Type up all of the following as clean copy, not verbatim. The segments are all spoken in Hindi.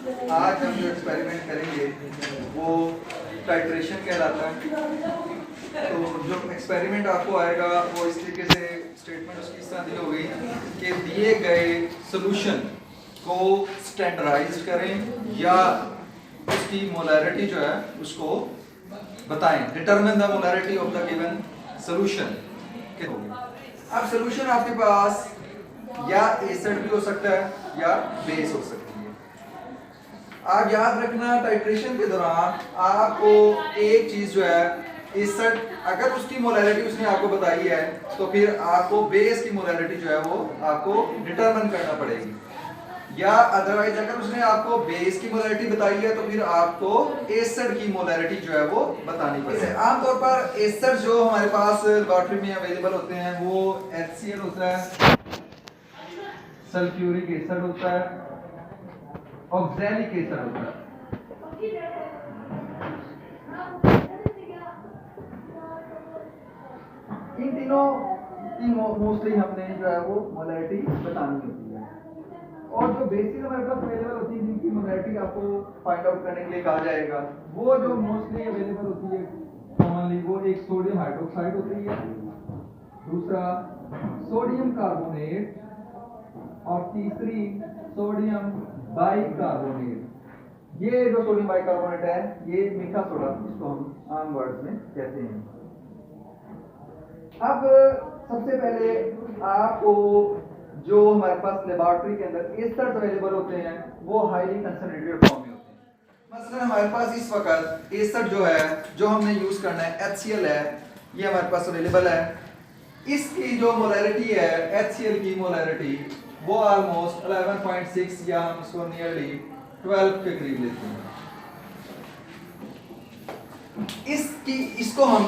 आज हम जो एक्सपेरिमेंट करेंगे वो टाइट्रेशन कहलाता है। तो जो एक्सपेरिमेंट आपको आएगा वो इस तरीके से स्टेटमेंट उसकी इस तरह दी होगी कि दिए गए सोल्यूशन को स्टैंडर्डाइज करें या उसकी मोलैरिटी जो है उसको बताएं। Determine the molarity of the given solution. अब सोल्यूशन आपके पास या एसिड भी हो सकता है या बेस हो सकती है। आप याद रखना टाइट्रेशन के दौरान आपको एक चीज जो है एसिड, अगर उसकी मोलैरिटी उसने आपको बताई है तो फिर आपको बेस की मोलैरिटी जो है वो आपको डिटरमिन करना पड़ेगी, या अदरवाइज अगर उसने आपको बेस की मोलैरिटी बताई है तो फिर आपको एसिड की मोलैरिटी जो है वो बतानी पड़ेगी। आमतौर पर एसिड जो हमारे पास लेबोरेटरी में अवेलेबल होते हैं वो HCl होता है, सल्फ्यूरिक एसिड होता है, ऑक्सैलिक एसिड होता है। इन तीनों की मोस्टली हमने जो है वो मोलैरिटी बतानी होती है, और जो बेसिक हमारे पास अवेलेबल होती है जिनकी मोलैरिटी आपको फाइंड आउट करने के लिए कहा जाएगा, वो जो मोस्टली अवेलेबल होती है कॉमनली वो एक सोडियम हाइड्रोक्साइड होती है, दूसरा सोडियम कार्बोनेट, और तीसरी सोडियम बाइकार्बोनेट। ये जो सोडियम बाइकार्बोनेट है ये मीठा सोडा, इसको हम आम वर्ड्स में कहते हैं। अब सबसे पहले आपको जो हमारे पास लेबोरेटरी के अंदर एस्टर्स अवेलेबल होते हैं वो हाईली कंसंट्रेटेड फॉर्म में होते हैं। मसलन हमारे पास इस वक्त एस्टर जो है जो हमने यूज करना है HCl है, ये हमारे पास अवेलेबल है। इसकी जो मोलैरिटी है HCl की मोलैरिटी वो ऑलमोस्ट 11.6 या हम इसको नियरली 12 के करीब लेते हैं। इसको हम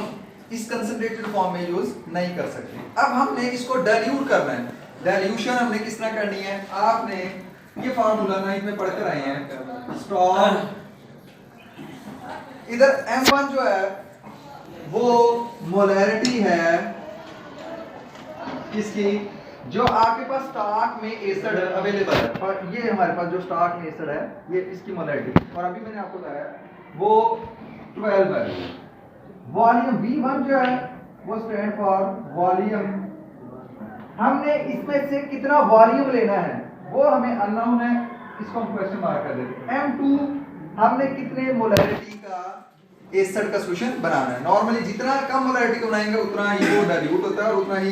इस कंसंट्रेटेड फॉर्म में यूज नहीं कर सकते। अब हमने इसको डाइल्यूट करना है। डाइल्यूशन हमने किस तरह करनी है, आपने ये फार्मूला 9th में पढ़कर आए हैं। स्ट्रॉन्ग इधर M1 जो है वो मोलैरिटी है किसकी, जो आपके पास स्टॉक में एसिड अवेलेबल है, और ये हमारे पास जो स्टॉक में एसिड है ये इसकी मोलैरिटी, और अभी मैंने आपको बताया वो 12 है। वॉल्यूम V1 जो है वो स्टैंड फॉर वॉल्यूम। हमने इसमें से कितना वॉल्यूम लेना है वो हमें अननोन है, इसको हम क्वेश्चन मार्क कर देते हैं। M2 हमने कितने मोलैरिटी का एसिड का सॉल्यूशन बनाना है। नॉर्मली जितना कम मोलैरिटी का बनाएंगे उतना ही वो डाइल्यूट होता है और उतना ही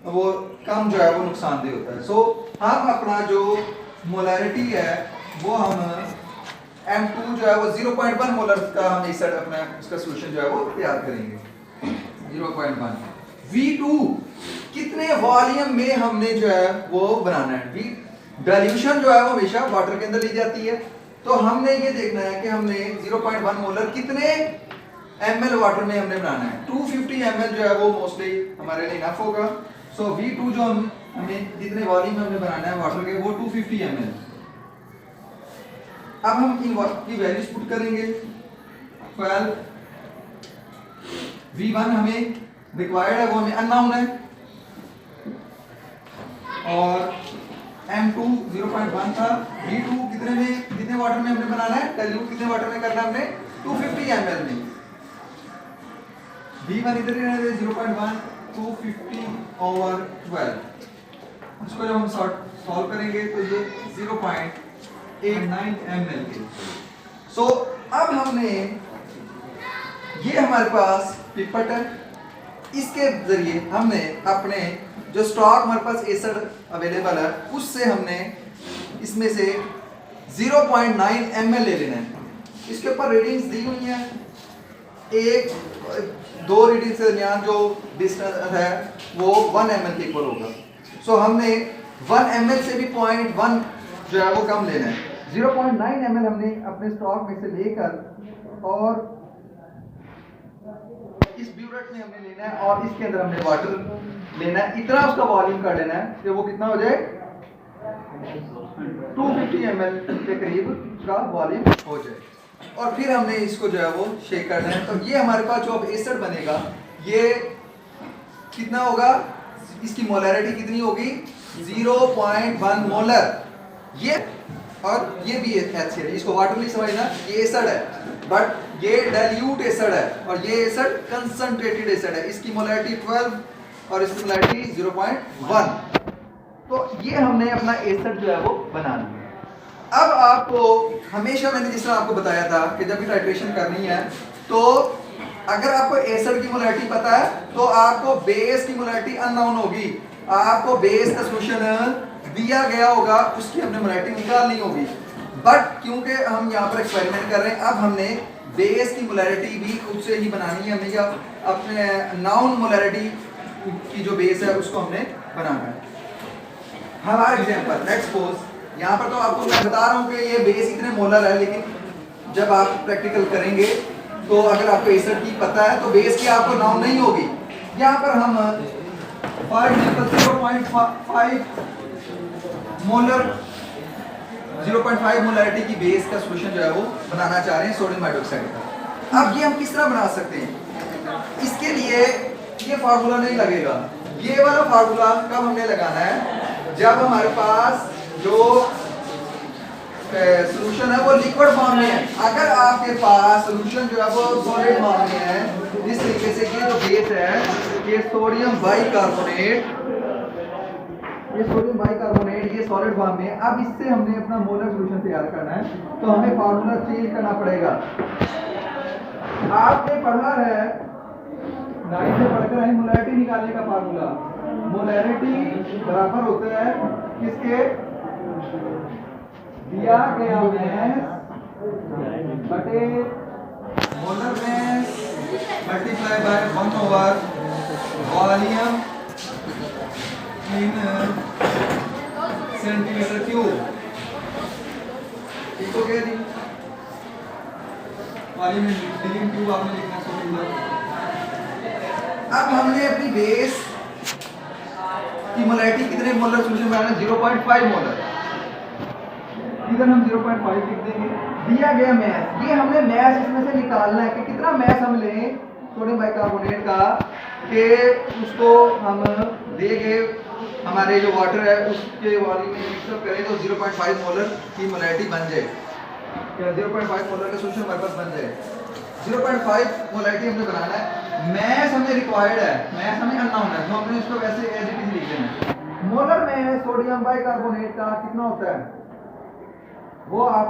वो कम जो है वो नुकसानदेह होता है। सो हम अपना जो मोलैरिटी है वो हम M2 जो है वो 0.1 मोलर का हम एसिड अपना उसका सॉल्यूशन जो है वो तैयार करेंगे 0.1। V2 कितने वॉल्यूम में हमने जो है वो बनाना है। डाइल्यूशन जो है वो हमेशा वाटर के अंदर ली जाती है, तो हमने ये देखना है कि हमने 0.1 मोलर कितने ml वाटर में हमने बनाना है। 250 ml जो है वो मोस्टली हमारे लिए इनफ होगा। सो V2 जो हमें जितने वॉल्यूम में हमने बनाना है वाटर के वो 250 ml। अब हम इन की वैल्यूज पुट करेंगे। 12 V1 हमें रिक्वायर्ड है वो हमें अननोन है, और M2 0.1 था। V2 कितने वाटर में हमने बनाना है, डाइल्यूट कितने वाटर में करना है हमने 250 ml में। V1 इधर ही रहने 0.1 250/12। इसको जब हम सॉल्व करेंगे तो ये 0.89 ml के। सो अब हमने ये हमारे पास पिपट है, इसके जरिए हमने अपने जो स्टॉक हमारे पास एसिड अवेलेबल है उससे हमने इसमें से 0.9 ml ले लेना है। इसके ऊपर रीडिंग्स दी हुई हैं, दो रीडिंग के दरमियान जो डिस्टेंस है वो 1 ml के इक्वल होगा। सो हमने 1 ml से भी 0.1 जो है वो कम लेना है। 0.9 ml हमने अपने स्टॉक में से लेकर और इस ब्यूरेट में हमने लेना है और इसके अंदर हमने वाटर लेना है। इतना उसका वॉल्यूम कर लेना है कि वो कितना हो जाए 250 ml के करीब का वॉल्यूम हो जाए, और फिर हमने इसको जो है वो शेक करना है। तो ये हमारे पास जो अब एसिड बनेगा ये कितना होगा, इसकी मोलैरिटी कितनी होगी 0.1 मोलर। ये और ये भी HCl, इसको वाटर नहीं समझना, ये एसिड है, बट ये डाइल्यूट एसिड है और ये एसिड कंसंट्रेटेड एसिड है। इसकी मोलैरिटी 12 और इसकी मोलैरिटी 0.1। तो ये हमने अपना एसिड जो है वो बना लिया। अब आपको हमेशा मैंने जिस तरह आपको बताया था कि जब भी टाइट्रेशन करनी है तो अगर आपको एसिड की मोलैरिटी पता है तो आपको बेस की मोलैरिटी अननोन होगी। आपको बेस का सॉल्यूशन दिया गया होगा, उसकी हमने मोलैरिटी निकालनी होगी। बट क्योंकि हम यहाँ पर एक्सपेरिमेंट कर रहे हैं, अब हमने बेस की मोलैरिटी भी खुद से ही बनानी है। हमने या अपने नाउन मोलैरिटी की जो बेस है उसको हमने बनाना है। हमारा एग्जांपल लेट्स सपोज, यहाँ पर तो आपको मैं बता रहा हूँ कि ये बेस इतने मोलर है, लेकिन जब आप प्रैक्टिकल करेंगे तो अगर आपको एसिड की पता है तो बेस की आपको नाउन नहीं होगी। यहाँ पर हम 0.5 मोलरिटी की बेस का सॉल्यूशन जो है वो बनाना चाह रहे हैं सोडियम हाइड्रोक्साइड का। अब ये हम किस तरह बना सकते हैं? इसके लिए ये फार्मूला नहीं लगेगा। ये वाला फार्मूला कब हमने लगाना है? जब हमारे पास जो सॉल्यूशन है वो लिक्विड फॉर्म में है। अगर आपके पास सॉल्यूशन जो है वो सॉलिड फॉर्म में है, इस तरीके से ये जो बेस है ये सोडियम बाइकार्बोनेट, ये सोडियम बाइकार्बोनेट ये सॉलिड फॉर्म में है। अब इससे हमने अपना मोलर सॉल्यूशन तैयार करना है तो हमें फार्मूला चेंज करना पड़ेगा। आपने पढ़ा है 9 से पढ़कर है मोलैरिटी निकालने का फार्मूला। मोलैरिटी बराबर होता है किसके? दिया गया मैस बटे मोलर मैस मल्टीप्लाई बाय 1/वॉल्यूम इन सेंटीमीटर क्यूब। ठीक हो गया जी? वॉल्यूम इन क्यूब आपने लिखना है। अब हमने अपनी बेस की मोलैरिटी कितने मोलर सॉल्यूशन बनाना है? 0.5 मोलर। इधर हम 0.5 लिख देंगे। दिया गया मैस, ये हमने मैस इसमें से निकालना है कि कितना मैस हम लें सोडियम बाइकार्बोनेट का, कि उसको हम देंगे हमारे जो वाटर है उसके वॉल्यूम में मिक्सअप करें तो 0.5 मोलर की मोलैरिटी बन जाए, या 0.5 मोलर का सॉल्यूशन हमारे पास बन जाए। 0.5 मोलैरिटी हमने बनाना है। मैस हमें रिक्वायर्ड है, मैस हमें अननोन है तो हमने इसको वैसे एज इट इज लिख देना है। मोलर में सोडियम बाइकार्बोनेट का कितना होता है वो आप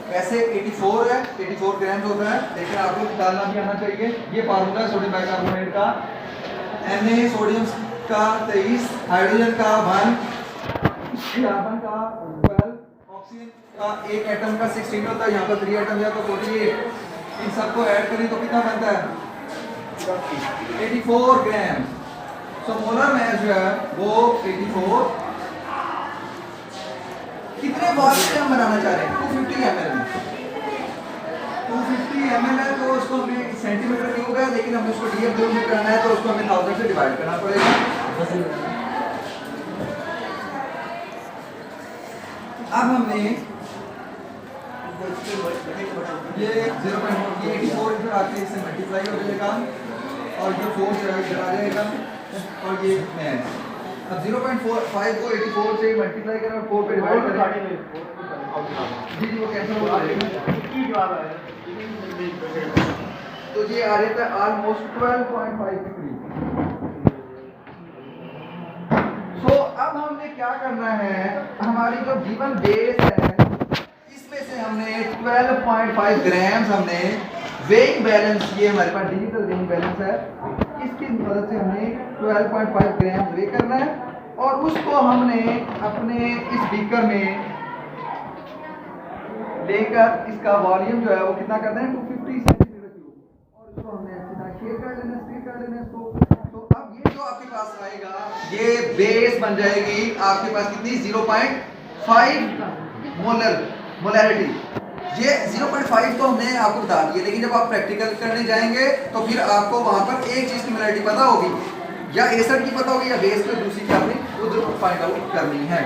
वैसे 84 है, 84 ग्राम होता है, लेकिन आपको डालना भी आना चाहिए। ये फार्मूला है सोडियम बाइकार्बोनेट का। Na सोडियम का 23, हाइड्रोजन का 1, कार्बन का 12, ऑक्सीजन का एक एटम का 16 होता है, यहाँ पर 3 एटम है तो 48। इन सबको ऐड करें तो कितना बनता है? 84 ग्राम। सो मोलर मैस जो है वो 84। कितने वॉल्यूम में हम बनाना चाह रहे हैं? 250 ml में। 250 ml है तो उसको हमें सेंटीमीटर क्यूब है, लेकिन हमें उसको df में करना है तो उसको हमें 1000 से डिवाइड करना पड़ेगा। अब हमने ये 0.4 ये 84 इधर आके इससे मल्टीप्लाई हो जाएगा और ये 4 जो है इधर आ जाएगा और ये मैस। अब 0.45 को 84 से मल्टीप्लाई करें और 4 पे डिवाइड करें। जी वो कैंसिल हो जाएगा। तो ये आ रहा है ऑलमोस्ट 12.5 के करीब। सो अब हमने क्या करना है, हमारी जो गिवन बेस है इसमें से हमने 12.5 ग्राम हमने वेइंग बैलेंस, ये हमारे पास डिजिटल वेइंग बैलेंस है, इसकी मदद से हमें 12.5 ग्राम वे करना है और उसको हमने अपने इस बीकर में लेकर इसका वॉल्यूम जो है वो कितना करना है 250 सेंटीमीटर क्यूब और इसको हमने अच्छी तरह शेयर कर लेना, स्प्लिट कर लेना इसको। तो अब ये जो आपके पास आएगा ये बेस बन जाएगी आपके पास कितनी? 0.5 मोलरिटी। ये 0.5 तो हमने आपको बता दिया, लेकिन जब आप प्रैक्टिकल करने जाएंगे तो फिर आपको वहां पर एक चीज की मोलरिटी पता होगी, या एसिड की पता होगी या बेस की दूसरी की आपने खुद फाइंड आउट करनी है।